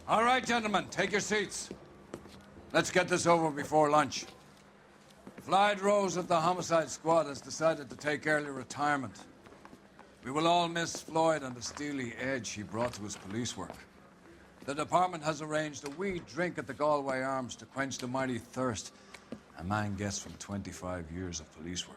All right, gentlemen, take your seats. Let's get this over before lunch. Floyd Rose of the Homicide Squad has decided to take early retirement. We will all miss Floyd and the steely edge he brought to his police work. The department has arranged a wee drink at the Galway Arms to quench the mighty thirst a man gets from 25 years of police work.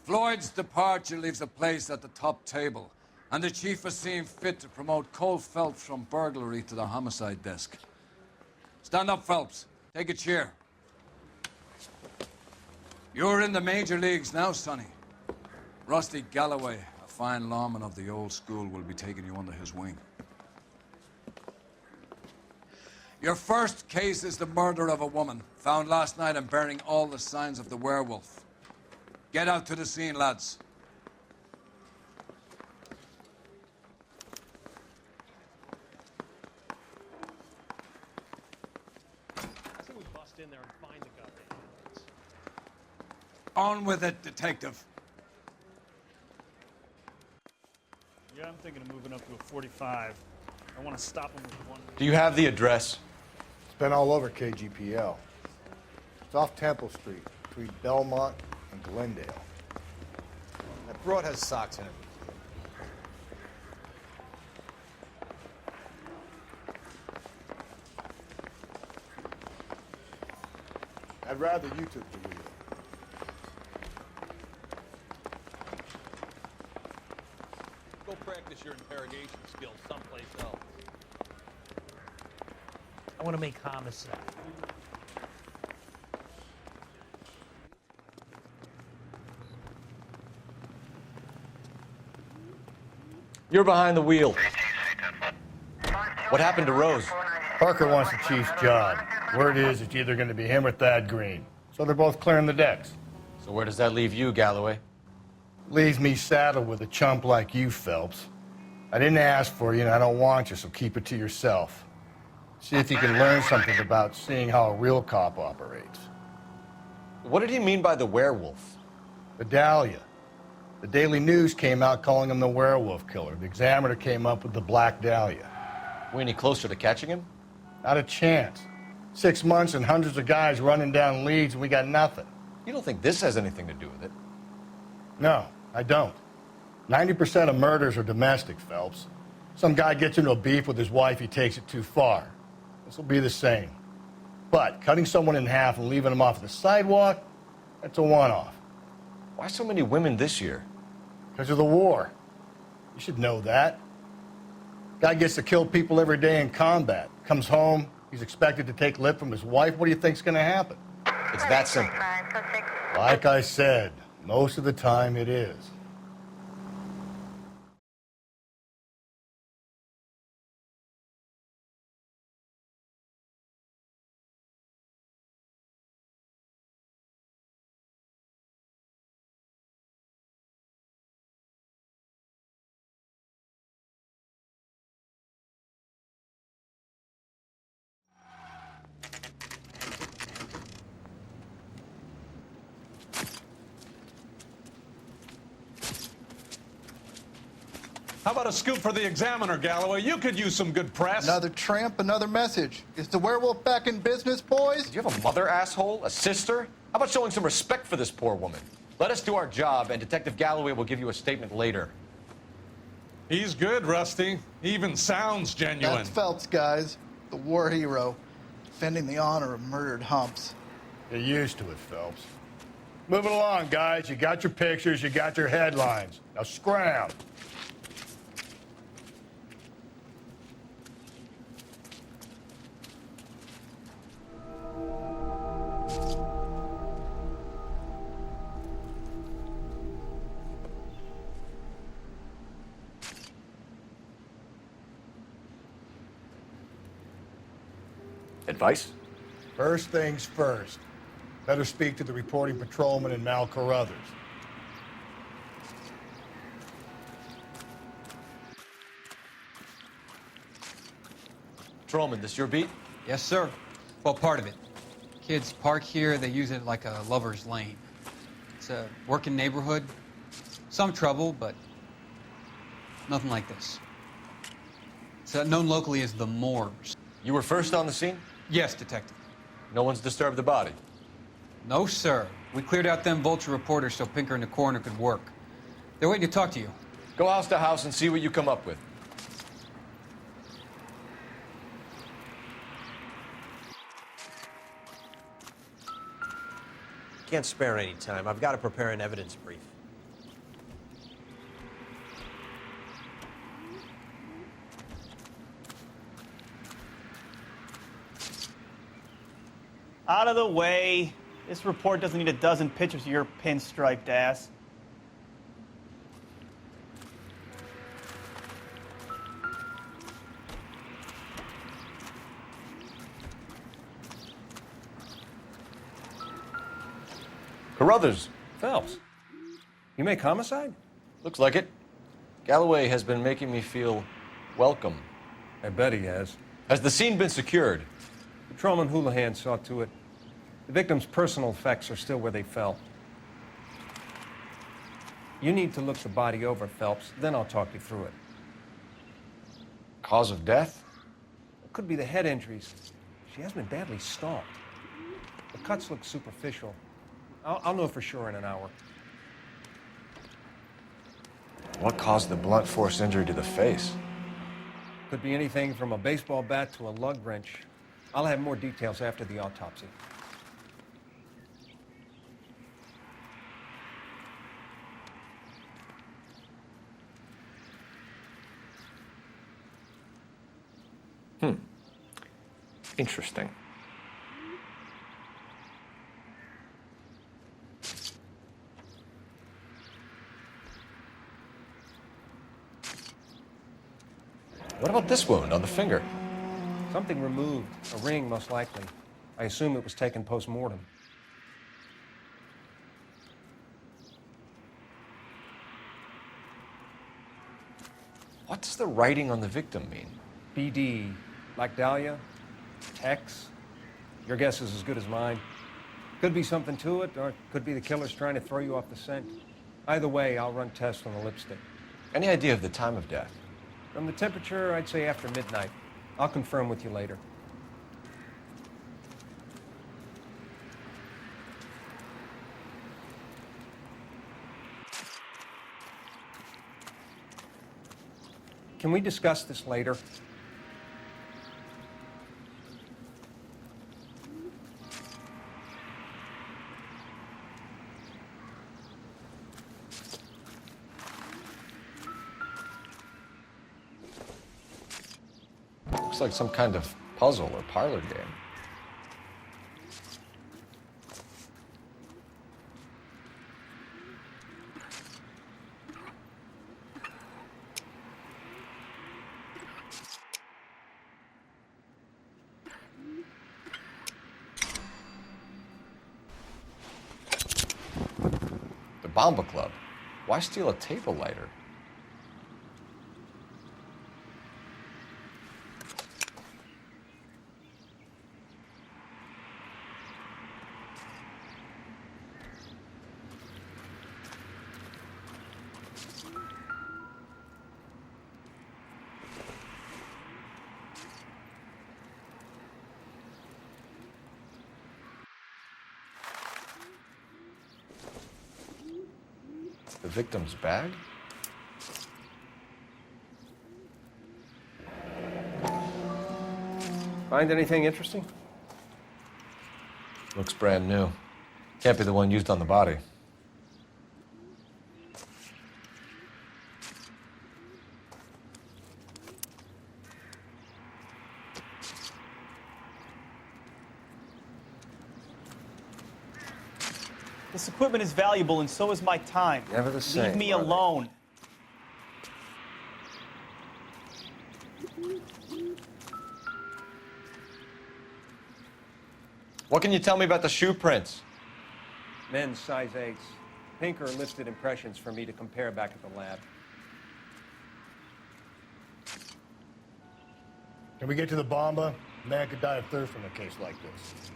Floyd's departure leaves a place at the top table, and the chief has seen fit to promote Cole Phelps from burglary to the homicide desk. Stand up, Phelps. Take a chair. You're in the major leagues now, Sonny. Rusty Galloway, a fine lawman of the old school, will be taking you under his wing. Your first case is the murder of a woman, found last night and bearing all the signs of the werewolf. Get out to the scene, lads. I think we bust in there and find the goddamn evidence. On with it, detective. Yeah, I'm thinking of moving up to a 45. I want to stop him with one. Do you have the address? It's been all over KGPL. It's off Temple Street, between Belmont and Glendale. That broad has socks in it. I'd rather you took the wheel. Go practice your interrogation skills someplace else. I want to make homicide. You're behind the wheel. What happened to Rose? Parker wants the chief's job. Word is it's either going to be him or Thad Green. So they're both clearing the decks. So where does that leave you, Galloway? Leaves me saddled with a chump like you, Phelps. I didn't ask for you, and I don't want you, so keep it to yourself. See if you can learn something about seeing how a real cop operates. What did he mean by the werewolf? Vidalia. The Daily News came out calling him the werewolf killer. The Examiner came up with the Black Dahlia. We any closer to catching him? Not a chance. 6 months and hundreds of guys running down leads, and we got nothing. You don't think this has anything to do with it? No, I don't. 90% of murders are domestic, Phelps. Some guy gets into a beef with his wife, he takes it too far. This will be the same. But cutting someone in half and leaving them off the sidewalk, that's a one-off. Why so many women this year? Because of the war. You should know that. Guy gets to kill people every day in combat. Comes home, he's expected to take lip from his wife. What do you think's going to happen? It's that simple. Like I said, most of the time it is. How about a scoop for the Examiner, Galloway? You could use some good press. Another tramp, another message. Is the werewolf back in business, boys? Do you have a mother, asshole? A sister? How about showing some respect for this poor woman? Let us do our job, and Detective Galloway will give you a statement later. He's good, Rusty. He even sounds genuine. That's Phelps, guys. The war hero. Defending the honor of murdered humps. Get used to it, Phelps. Move it along, guys. You got your pictures, you got your headlines. Now scram. Advice? First things first. Better speak to the reporting patrolman and Mal Carruthers. Patrolman, this your beat? Yes, sir. Well, part of it. Kids park here, they use it like a lover's lane. It's a working neighborhood. Some trouble, but nothing like this. It's known locally as the Moors. You were first on the scene? Yes, Detective. No one's disturbed the body. No, sir. We cleared out them vulture reporters so Pinker and the coroner could work. They're waiting to talk to you. Go house to house and see what you come up with. Can't spare any time. I've got to prepare an evidence brief. Out of the way. This report doesn't need a dozen pictures of your pinstriped ass. Carruthers. Phelps, you make homicide? Looks like it. Galloway has been making me feel welcome. I bet he has. Has the scene been secured? Patrolman Houlihan saw to it. The victim's personal effects are still where they fell. You need to look the body over, Phelps, then I'll talk you through it. Cause of death? It could be the head injuries. She has been badly stalked. The cuts look superficial. I'll know for sure in an hour. What caused the blunt force injury to the face? Could be anything from a baseball bat to a lug wrench. I'll have more details after the autopsy. Interesting. What about this wound on the finger? Something removed. A ring, most likely. I assume it was taken post-mortem. What does the writing on the victim mean? BD. Like Dahlia? X? Your guess is as good as mine. Could be something to it, or it could be the killer's trying to throw you off the scent. Either way, I'll run tests on the lipstick. Any idea of the time of death? From the temperature, I'd say after midnight. I'll confirm with you later. Can we discuss this later? Looks like some kind of puzzle or parlor game. The Bomba Club. Why steal a table lighter? The victim's bag? Find anything interesting? Looks brand new. Can't be the one used on the body. This equipment is valuable, and so is my time. Never the same, Leave me are they? alone. What can you tell me about the shoe prints? Men's size 8s. Pinker listed impressions for me to compare back at the lab. Can we get to the Bomba? Man could die of thirst from a case like this.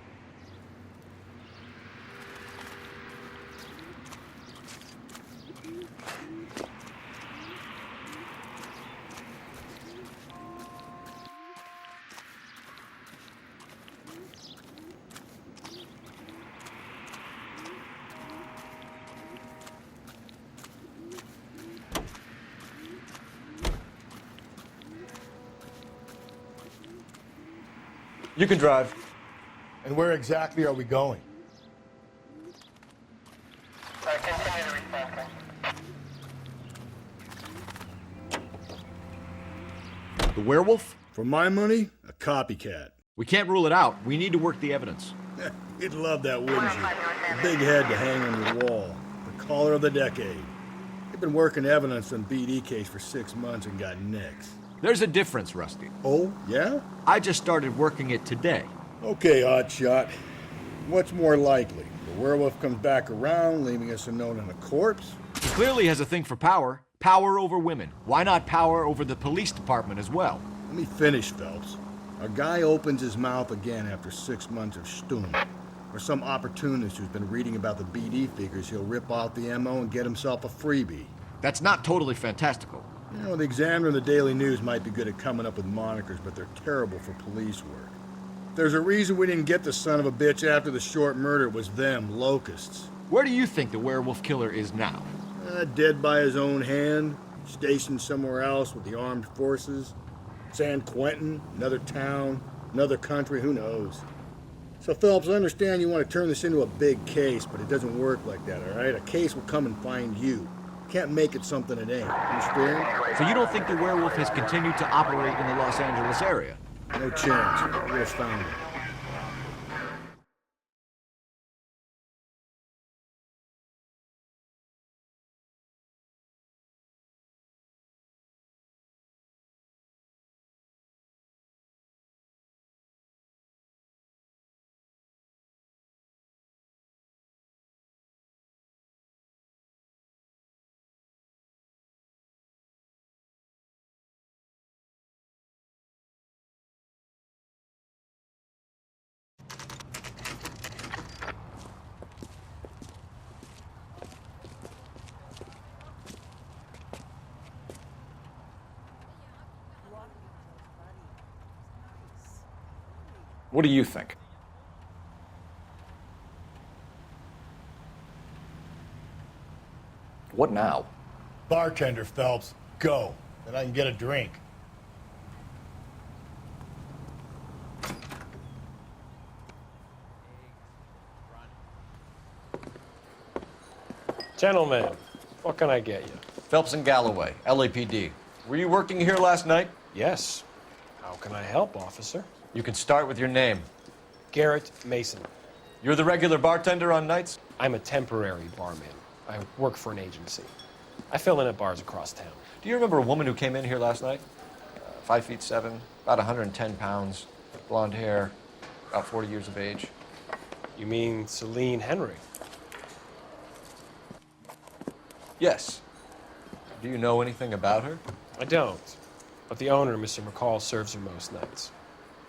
You can drive. And where exactly are we going? The werewolf? For my money, a copycat. We can't rule it out. We need to work the evidence. You'd love that, wouldn't you? A big head to hang on your wall. The caller of the decade. You've been working evidence on BD case for 6 months and got nicks. There's a difference, Rusty. Oh, yeah? I just started working it today. Okay, Oddshot. What's more likely? The werewolf comes back around, leaving us a note on a corpse? He clearly has a thing for power. Power over women. Why not power over the police department as well? Let me finish, Phelps. A guy opens his mouth again after 6 months of stewing. Or some opportunist who's been reading about the BD figures he'll rip off the MO and get himself a freebie. That's not totally fantastical. You know, the Examiner and the Daily News might be good at coming up with monikers, but they're terrible for police work. There's a reason we didn't get the son of a bitch after the short murder. It was them, locusts. Where do you think the werewolf killer is now? Dead by his own hand, stationed somewhere else with the armed forces. San Quentin, another town, another country, who knows? So, Phelps, I understand you want to turn this into a big case, but it doesn't work like that, all right? A case will come and find you. Can't make it something it ain't. Understand? So you don't think the werewolf has continued to operate in the Los Angeles area? No chance. We would have found him. What do you think? What now? Bartender, Phelps. Go. Then I can get a drink. Gentlemen, what can I get you? Phelps and Galloway, LAPD. Were you working here last night? Yes. How can I help, officer? You can start with your name. Garrett Mason. You're the regular bartender on nights? I'm a temporary barman. I work for an agency. I fill in at bars across town. Do you remember a woman who came in here last night? 5'7", about 110 pounds, blonde hair, about 40 years of age. You mean Celine Henry? Yes. Do you know anything about her? I don't. But the owner, Mr. McCall, serves her most nights.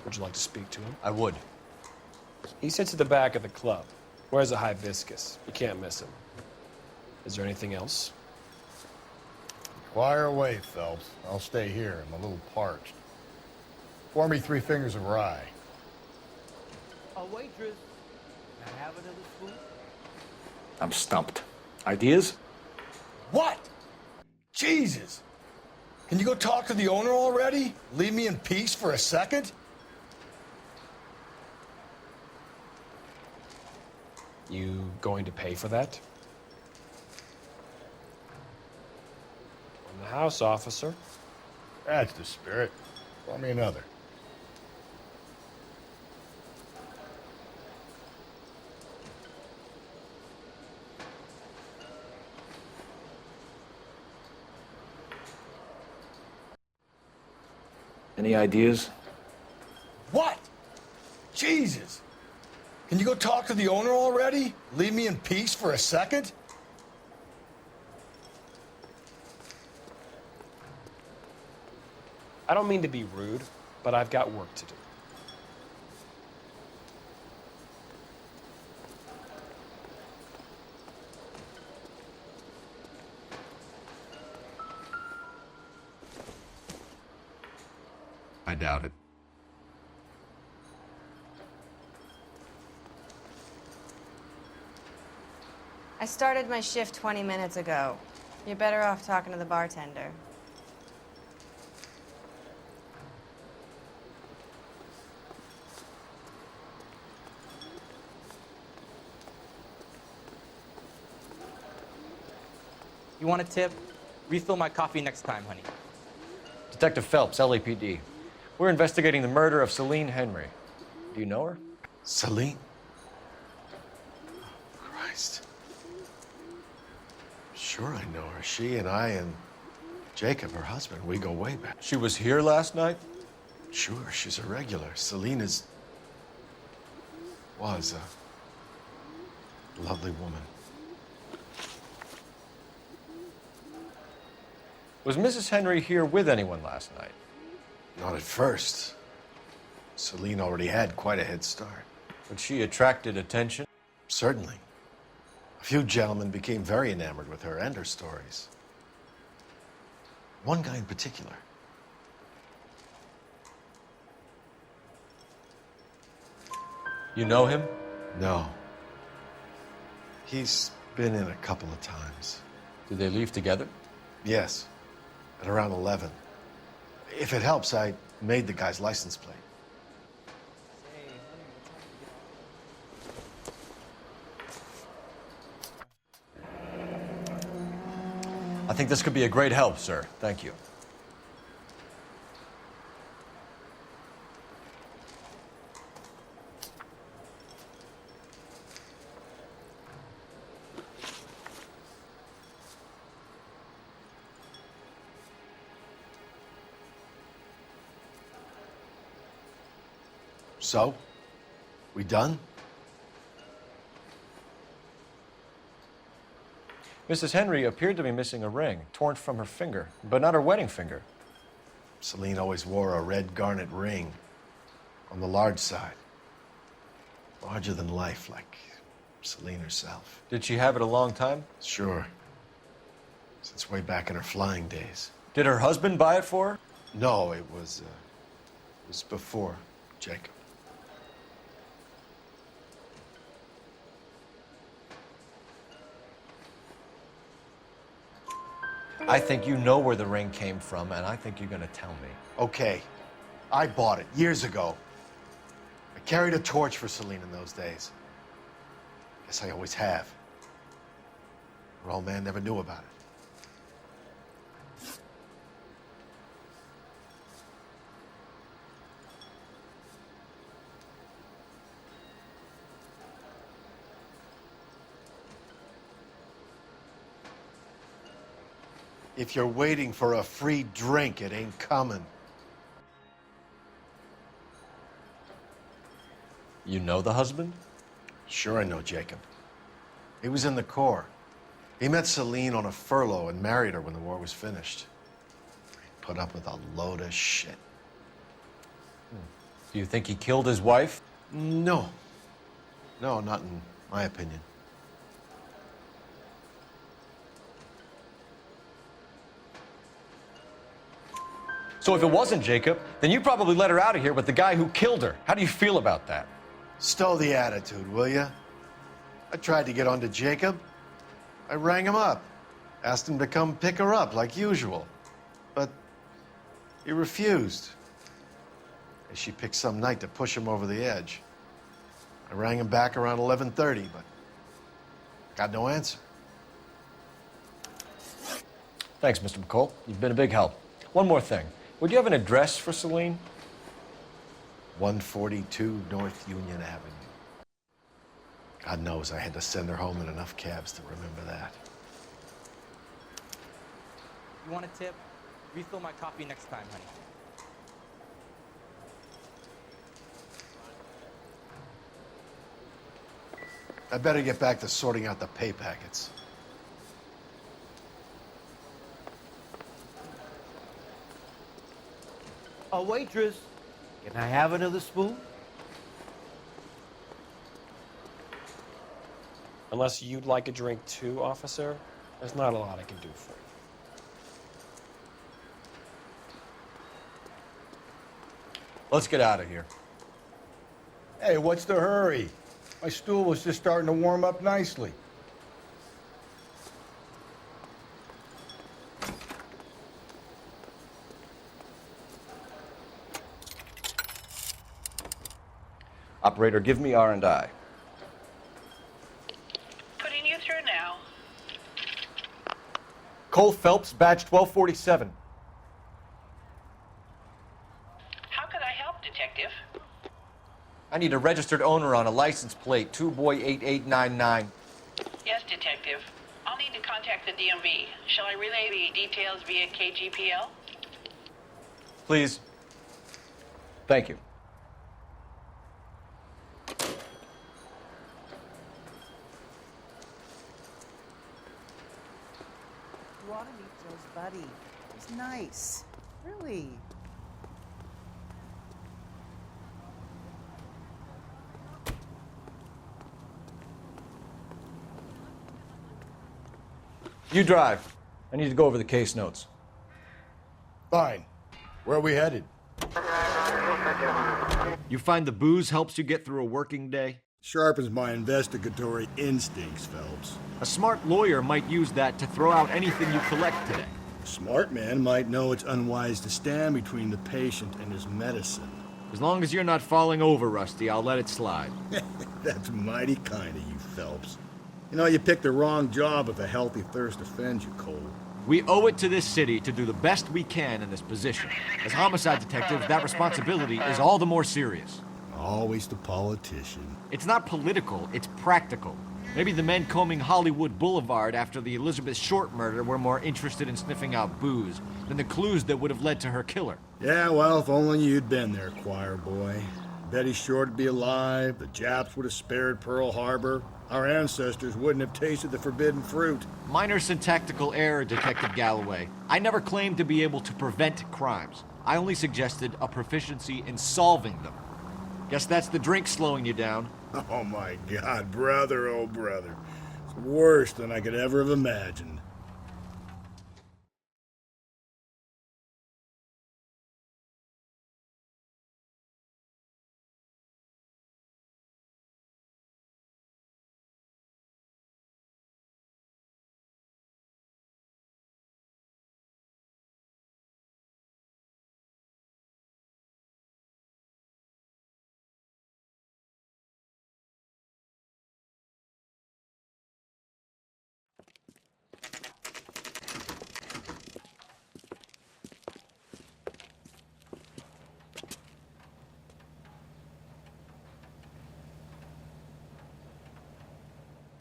Would you like to speak to him? I would. He sits at the back of the club. Wears a hibiscus. You can't miss him. Is there anything else? Fire away, Phelps. I'll stay here. I'm a little parched. Pour me 3 fingers of rye. A waitress. Can I have another spoon? I'm stumped. Ideas? What? Jesus! Can you go talk to the owner already? Leave me in peace for a second? You going to pay for that? On the house, officer. That's the spirit. Pour me another. Any ideas? What? Jesus! Can you go talk to the owner already? Leave me in peace for a second? I don't mean to be rude, but I've got work to do. I doubt it. I started my shift 20 minutes ago. You're better off talking to the bartender. You want a tip? Refill my coffee next time, honey. Detective Phelps, LAPD. We're investigating the murder of Celine Henry. Do you know her? Celine? Christ. Sure I know her. She and I and Jacob, her husband, we go way back. She was here last night? Sure, she's a regular. Celine was a lovely woman. Was Mrs. Henry here with anyone last night? Not at first. Celine already had quite a head start. But she attracted attention? Certainly. A few gentlemen became very enamored with her and her stories. One guy in particular. You know him? No. He's been in a couple of times. Did they leave together? Yes. At around 11. If it helps, I made the guy's license plate. I think this could be a great help, sir. Thank you. So? We done? Mrs. Henry appeared to be missing a ring, torn from her finger, but not her wedding finger. Celine always wore a red garnet ring on the large side. Larger than life, like Celine herself. Did she have it a long time? Sure. Since way back in her flying days. Did her husband buy it for her? No, it was before Jacob. I think you know where the ring came from, and I think you're gonna tell me. Okay. I bought it years ago. I carried a torch for Celine in those days. Guess I always have. Her old man never knew about it. If you're waiting for a free drink, it ain't coming. You know the husband? Sure I know Jacob. He was in the Corps. He met Celine on a furlough and married her when the war was finished. He put up with a load of shit. Do you think he killed his wife? No. No, not in my opinion. So if it wasn't Jacob, then you probably let her out of here with the guy who killed her. How do you feel about that? Stow the attitude, will ya? I tried to get onto Jacob. I rang him up. Asked him to come pick her up, like usual. But he refused. She picked some night to push him over the edge. I rang him back around 11:30, but got no answer. Thanks, Mr. McCall. You've been a big help. One more thing. Would you have an address for Celine? 142 North Union Avenue. God knows I had to send her home in enough cabs to remember that. You want a tip? Refill my coffee next time, honey. I better get back to sorting out the pay packets. A waitress. Can I have another spoon? Unless you'd like a drink too, officer, there's not a lot I can do for you. Let's get out of here. Hey, what's the hurry? My stool was just starting to warm up nicely. Operator, give me R&I. Putting you through now. Cole Phelps, badge 1247. How could I help, Detective? I need a registered owner on a license plate, 2boy8899. Yes, Detective. I'll need to contact the DMV. Shall I relay the details via KGPL? Please. Thank you. You ought to meet Joe's buddy. He's nice. Really. You drive. I need to go over the case notes. Fine. Where are we headed? You find the booze helps you get through a working day? Sharpens my investigatory instincts, Phelps. A smart lawyer might use that to throw out anything you collect today. A smart man might know it's unwise to stand between the patient and his medicine. As long as you're not falling over, Rusty, I'll let it slide. That's mighty kind of you, Phelps. You know, you picked the wrong job if a healthy thirst offends you, Cole. We owe it to this city to do the best we can in this position. As homicide detectives, that responsibility is all the more serious. Always the politician. It's not political, it's practical. Maybe the men combing Hollywood Boulevard after the Elizabeth Short murder were more interested in sniffing out booze than the clues that would have led to her killer. Yeah, well, if only you'd been there, choir boy. Betty Short would be alive, the Japs would have spared Pearl Harbor, our ancestors wouldn't have tasted the forbidden fruit. Minor syntactical error, Detective Galloway. I never claimed to be able to prevent crimes. I only suggested a proficiency in solving them. Guess that's the drink slowing you down. Oh my God, brother, oh brother. It's worse than I could ever have imagined.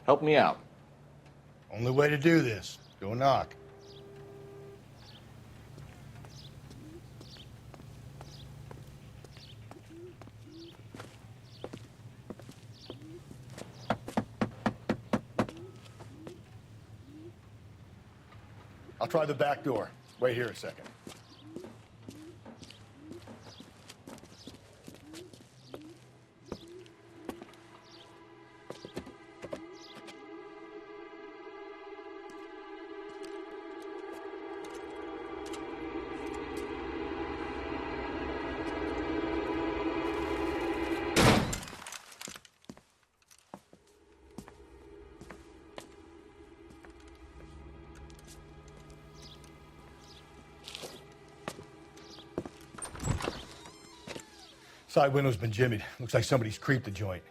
Help me out. Only way to do this. Go knock. I'll try the back door. Wait here a second. Side window's been jimmied. Looks like somebody's creeped the joint.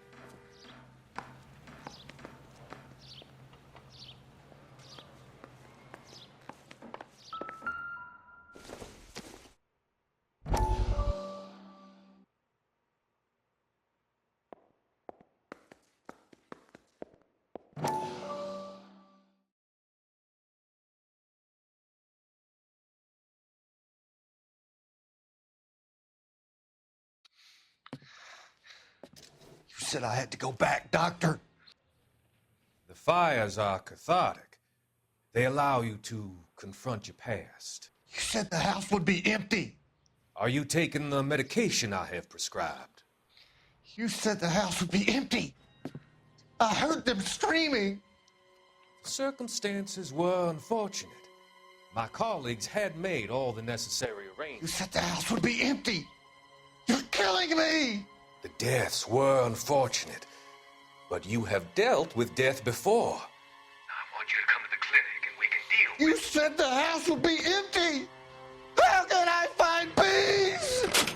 You said I had to go back, Doctor. The fires are cathartic. They allow you to confront your past. You said the house would be empty. Are you taking the medication I have prescribed? You said the house would be empty. I heard them screaming. Circumstances were unfortunate. My colleagues had made all the necessary You arrangements. said the house would be empty. You're killing me. The deaths were unfortunate, but you have dealt with death before. I want you to come to the clinic and we can deal You said the house would be empty. How can I find peace?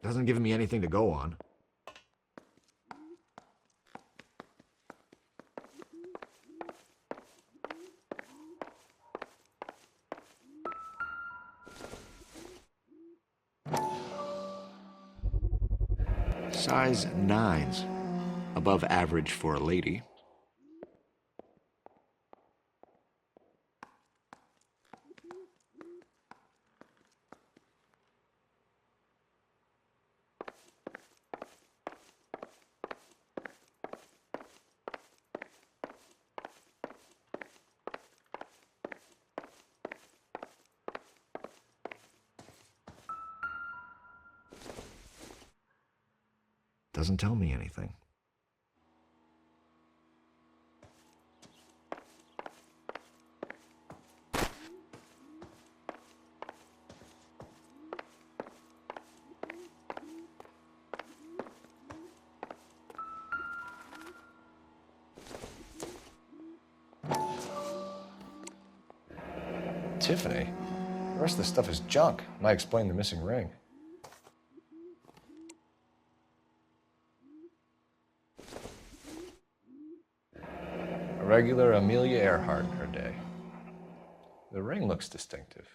Hasn't given me anything to go on. Size 9s. Above average for a lady. Doesn't tell me anything. Tiffany? The rest of the stuff is junk. Might explain the missing ring. A regular Amelia Earhart in her day. The ring looks distinctive.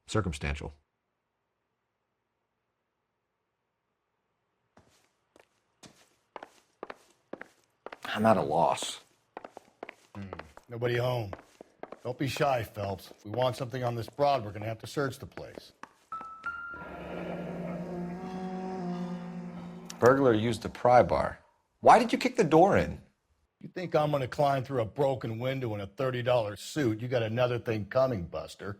Circumstantial. I'm at a loss. Nobody home. Don't be shy, Phelps. If we want something on this broad, we're going to have to search the place. Burglar used the pry bar. Why did you kick the door in? You think I'm going to climb through a broken window in a $30 suit? You got another thing coming, Buster.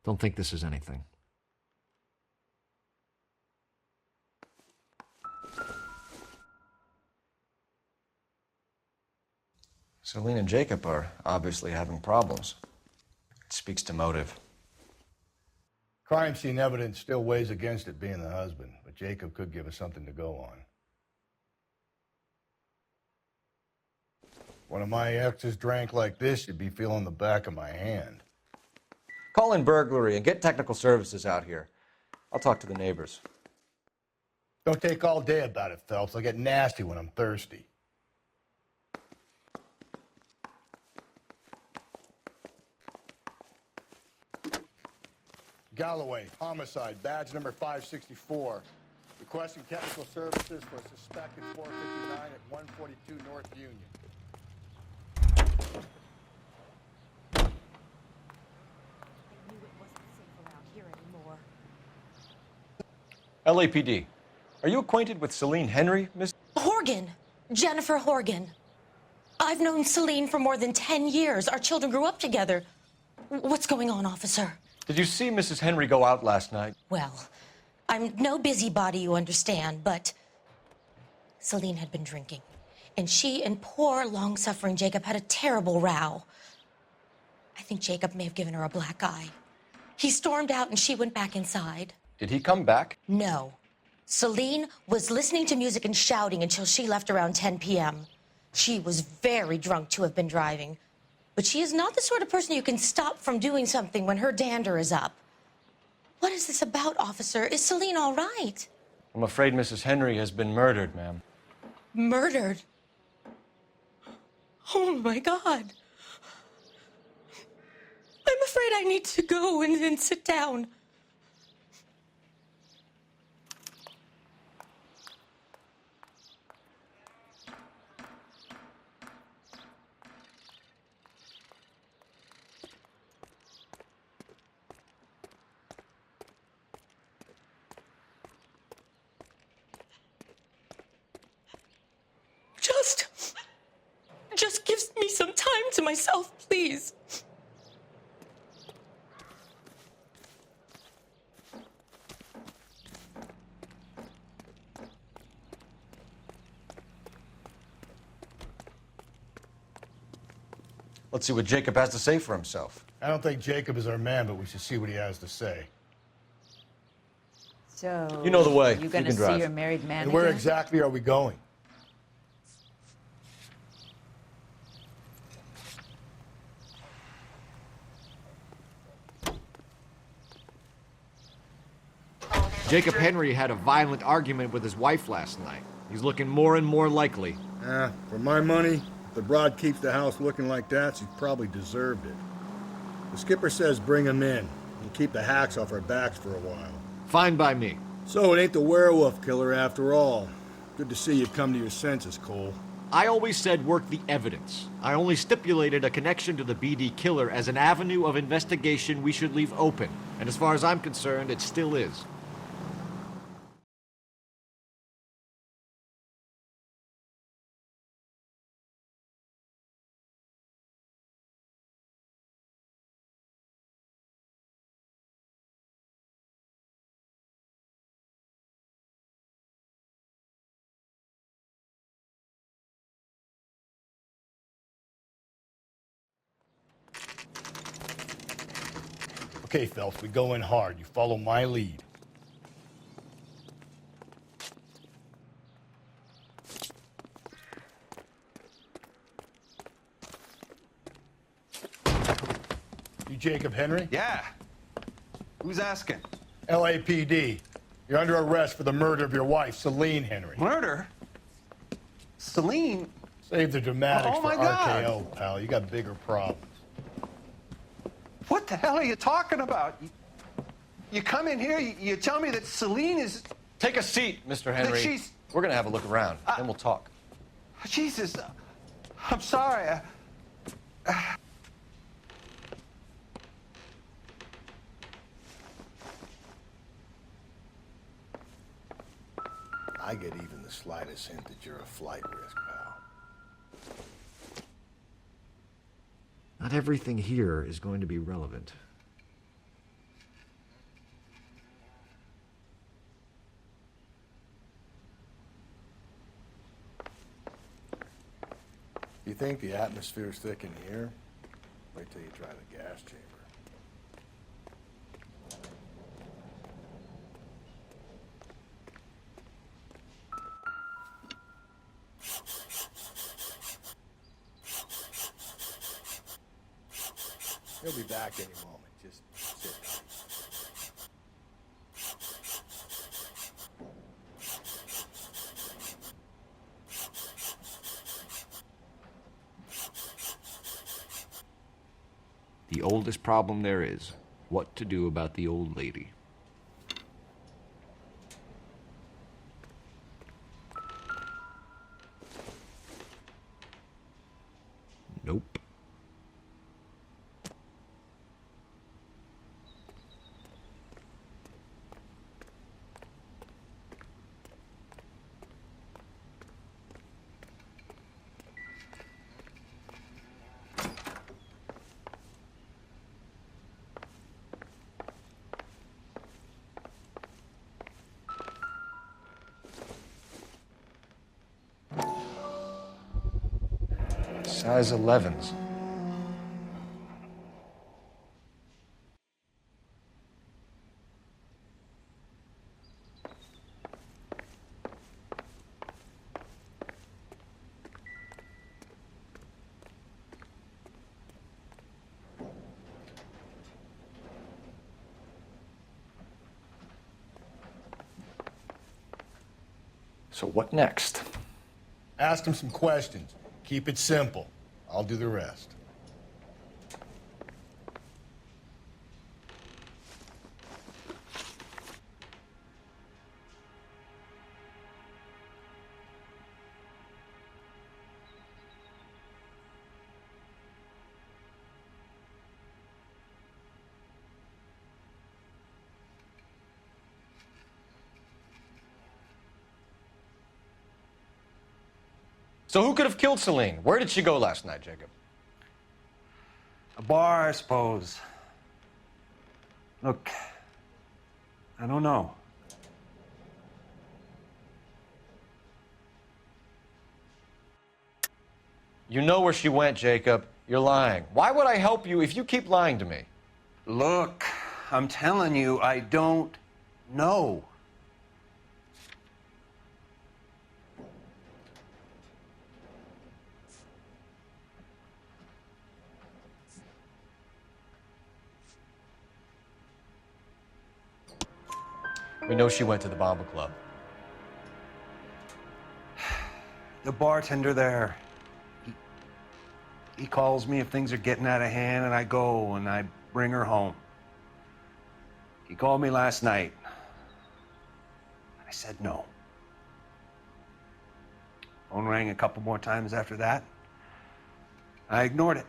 Don't think this is anything. Celine and Jacob are obviously having problems. It speaks to motive. Crime scene evidence still weighs against it being the husband, but Jacob could give us something to go on. One of my exes drank like this, you'd be feeling the back of my hand. Call in burglary and get technical services out here. I'll talk to the neighbors. Don't take all day about it, Phelps. I'll get nasty when I'm thirsty. Galloway, homicide, badge number 564. Requesting technical services for a suspected 459 at 142 North Union. LAPD. Are you acquainted with Celine Henry, Miss? Horgan. Jennifer Horgan. I've known Celine for more than 10 years. Our children grew up together. What's going on, officer? Did you see Mrs. Henry go out last night? Well, I'm no busybody, you understand, but Celine had been drinking. And she and poor, long-suffering Jacob had a terrible row. I think Jacob may have given her a black eye. He stormed out and she went back inside. Did he come back? No. Celine was listening to music and shouting until she left around 10 p.m. She was very drunk to have been driving. But she is not the sort of person you can stop from doing something when her dander is up. What is this about, officer? Is Celine all right? I'm afraid Mrs. Henry has been murdered, ma'am. Murdered? Oh, my God. I'm afraid I need to go and sit down. Just give me some time to myself, please. Let's see what Jacob has to say for himself. I don't think Jacob is our man, but we should see what he has to say. So You know the way. You You gonna can see drive. your married man And where again? exactly are we going? Jacob Henry had a violent argument with his wife last night. He's looking more and more likely. For my money, if the broad keeps the house looking like that, she's probably deserved it. The skipper says bring him in and keep the hacks off our backs for a while. Fine by me. So it ain't the werewolf killer after all. Good to see you come to your senses, Cole. I always said work the evidence. I only stipulated a connection to the BD killer as an avenue of investigation we should leave open. And as far as I'm concerned, it still is. Okay, Phelps, we go in hard. You follow my lead. You Jacob Henry? Yeah. Who's asking? LAPD. You're under arrest for the murder of your wife, Celine Henry. Murder? Celine? Save the dramatics Oh, for my God. RKO, pal. You got bigger problems. What the hell are you talking about? You come in here, you tell me that Celine is... Take a seat, Mr. Henry. she's- We're gonna have a look around, then we'll talk. Jesus, I'm sorry. I get even the slightest hint that you're a flight risk, pal. Not everything here is going to be relevant. You think the atmosphere's thick in here? Wait till you try the gas chamber. He'll be back any moment. Just sit tight. The oldest problem there is, what to do about the old lady. Nope. Size 11s. So what next? Ask him some questions. Keep it simple. I'll do the rest. So who could have killed Celine? Where did she go last night, Jacob? A bar, I suppose. Look, I don't know. You know where she went, Jacob. You're lying. Why would I help you if you keep lying to me? Look, I'm telling you, I don't know. We know she went to the Bomber Club. The bartender there, he calls me if things are getting out of hand, and I go and I bring her home. He called me last night. I said no. Phone rang a couple more times after that. I ignored it.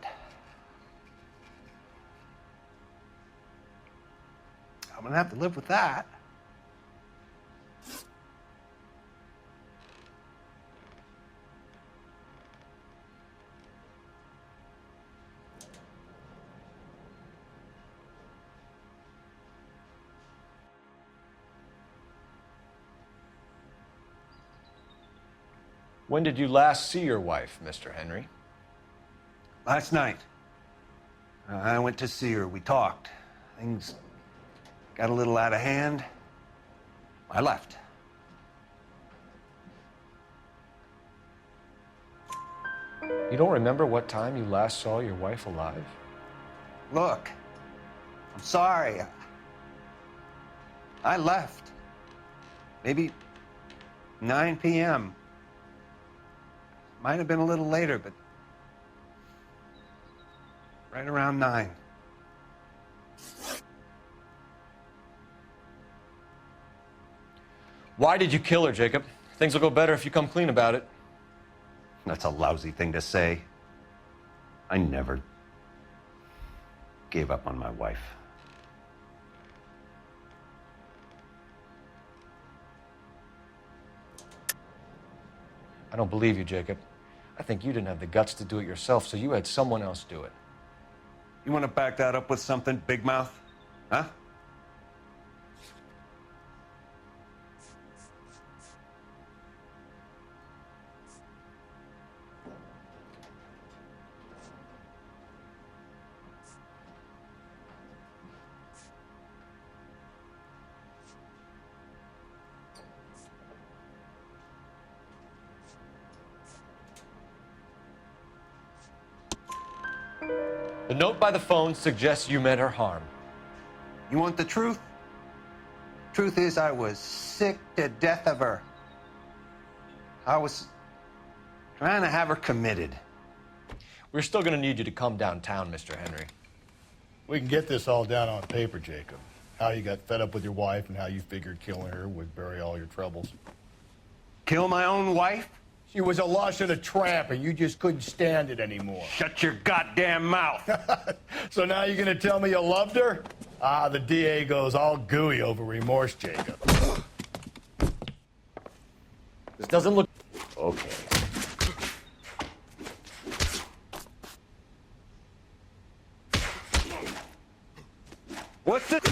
I'm gonna have to live with that. When did you last see your wife, Mr. Henry? Last night. I went to see her. We talked. Things got a little out of hand. I left. You don't remember what time you last saw your wife alive? Look, I'm sorry. I left. Maybe 9 p.m. Might have been a little later, but right around 9. Why did you kill her, Jacob? Things will go better if you come clean about it. That's a lousy thing to say. I never gave up on my wife. I don't believe you, Jacob. I think you didn't have the guts to do it yourself, so you had someone else do it. You want to back that up with something, Big Mouth? Huh? The note by the phone suggests you meant her harm. You want the truth? Truth is, I was sick to death of her. I was trying to have her committed. We're still going to need you to come downtown, Mr. Henry. We can get this all down on paper, Jacob. How you got fed up with your wife and how you figured killing her would bury all your troubles. Kill my own wife? She was a lush and a tramp, and you just couldn't stand it anymore. Shut your goddamn mouth. So now you're going to tell me you loved her? Ah, the DA goes all gooey over remorse, Jacob. This doesn't look... Okay. What's it?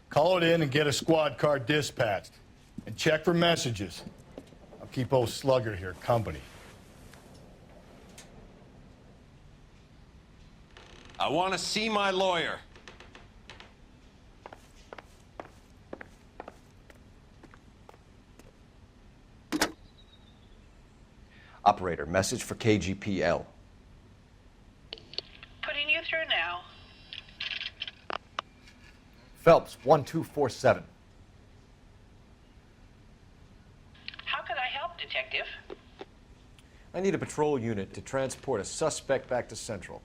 Call it in and get a squad car dispatched. And check for messages. I'll keep old Slugger here company. I want to see my lawyer. Operator, message for KGPL. Putting you through now. Phelps, 1247. How could I help, Detective? I need a patrol unit to transport a suspect back to Central.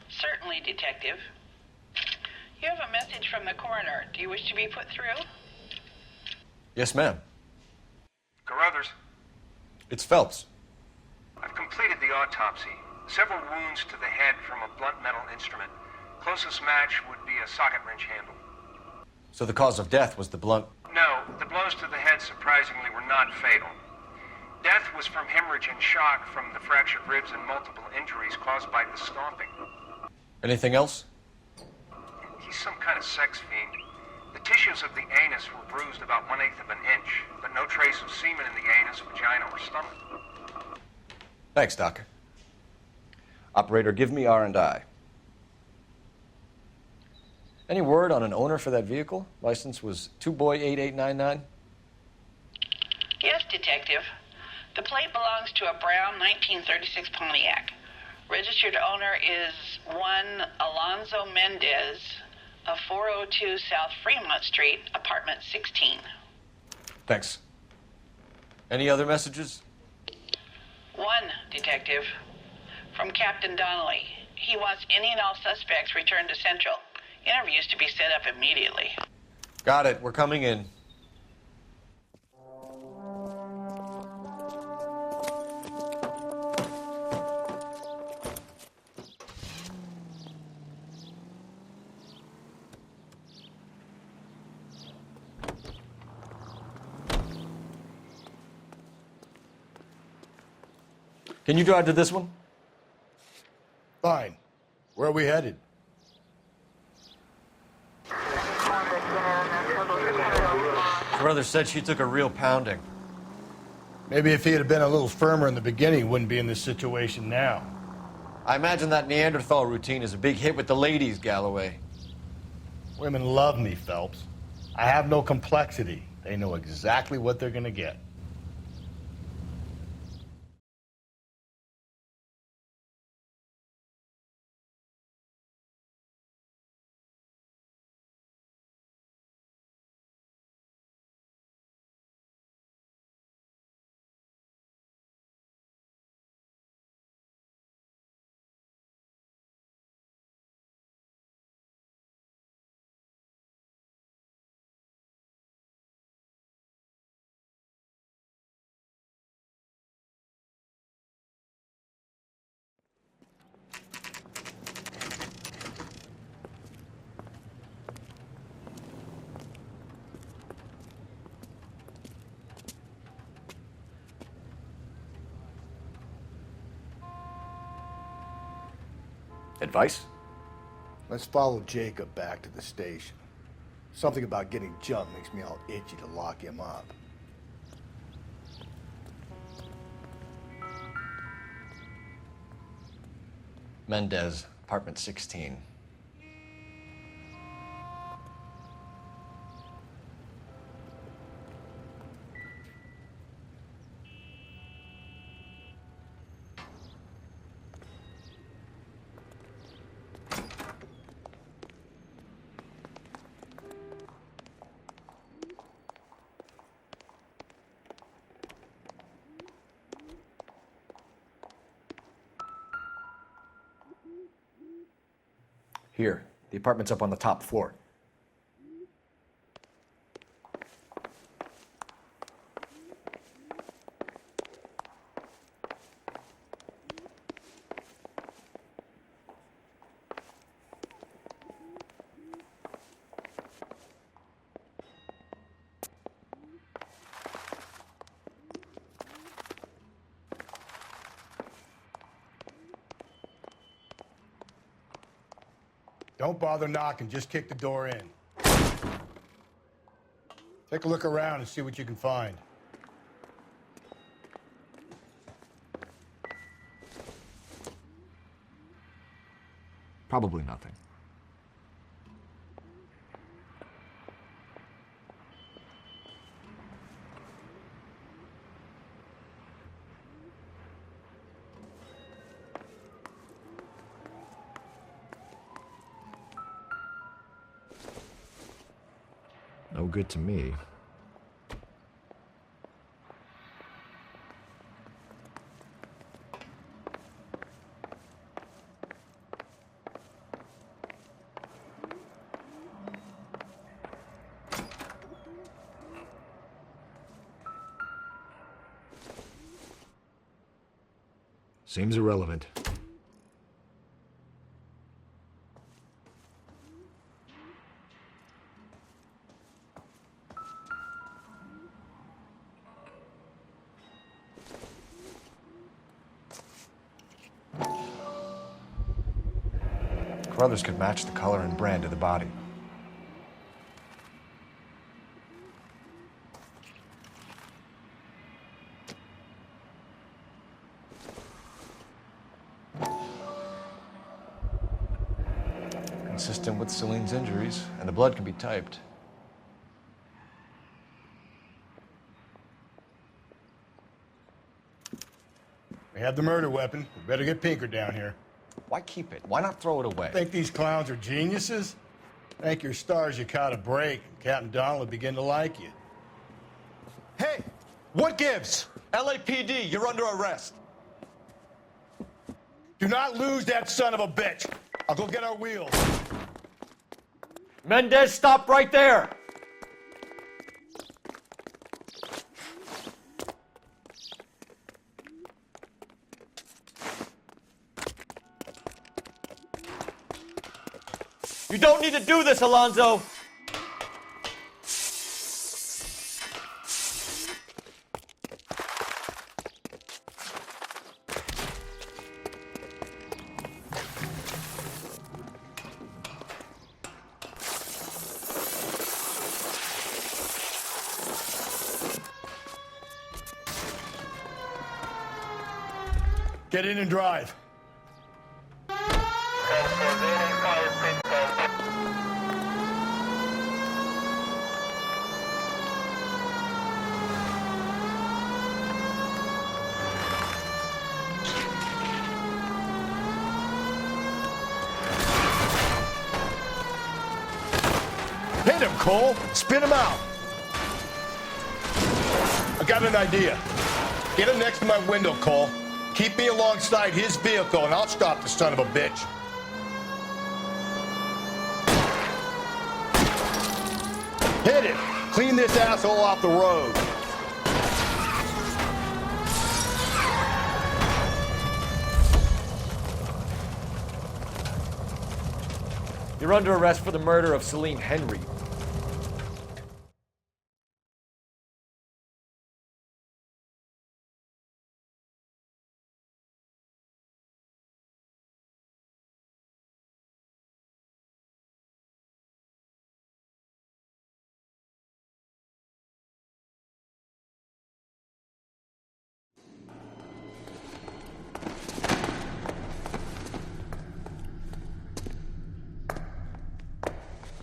Certainly, Detective. You have a message from the coroner. Do you wish to be put through? Yes, ma'am. Carruthers, It's Phelps. I've completed the autopsy. Several wounds to the head from a blunt metal instrument. Closest match would be a socket wrench handle. So the cause of death was the blunt... No, the blows to the head surprisingly were not fatal. Death was from hemorrhage and shock from the fractured ribs and multiple injuries caused by the stomping. Anything else? He's some kind of sex fiend. The tissues of the anus were bruised about 1/8 of an inch, but no trace of semen in the anus, vagina, or stomach. Thanks, Doctor. Operator, give me R&I. Any word on an owner for that vehicle? License was 2boy8899. Yes, Detective. The plate belongs to a brown 1936 Pontiac. Registered owner is one Alonzo Mendez of 402 South Fremont Street, apartment 16. Thanks. Any other messages? One, Detective. From Captain Donnelly. He wants any and all suspects returned to Central. Interviews to be set up immediately. Got it. We're coming in. Can you drive to this one? Fine. Where are we headed? Brother said she took a real pounding. Maybe if he had been a little firmer in the beginning, wouldn't be in this situation now. I imagine that Neanderthal routine is a big hit with the ladies, Galloway. Women love me, Phelps. I have no complexity. They know exactly what they're gonna get. Advice? Let's follow Jacob back to the station. Something about getting jumped makes me all itchy to lock him up. Mendez, apartment 16. Here, the apartment's up on the top floor. Don't bother knocking, just kick the door in. Take a look around and see what you can find. Probably nothing. No good to me. Seems irrelevant. Carruthers could match the color and brand of the body. consistent with Celine's injuries, and the blood can be typed. We have the murder weapon. We better get Pinker down here. Why keep it? Why not throw it away? Think these clowns are geniuses? Thank your stars you caught a break, and Captain Donald will begin to like you. Hey, what gives? LAPD, you're under arrest. Do not lose that son of a bitch. I'll go get our wheels. Mendez, stop right there. You don't need to do this, Alonzo. Get in and drive. Hit him, Cole. Spin him out. I got an idea. Get him next to my window, Cole. Keep me alongside his vehicle, and I'll stop the son of a bitch. Hit him. Clean this asshole off the road. You're under arrest for the murder of Celine Henry.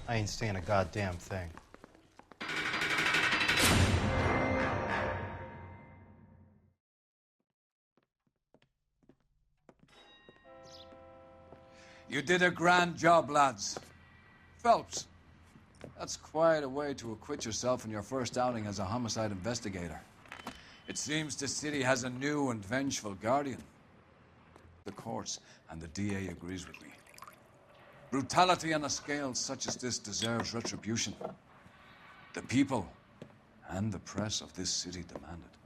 I ain't saying a goddamn thing. You did a grand job, lads. Phelps, that's quite a way to acquit yourself in your first outing as a homicide investigator. It seems the city has a new and vengeful guardian. The courts and the DA agrees with me. Brutality on a scale such as this deserves retribution. The people and the press of this city demand it.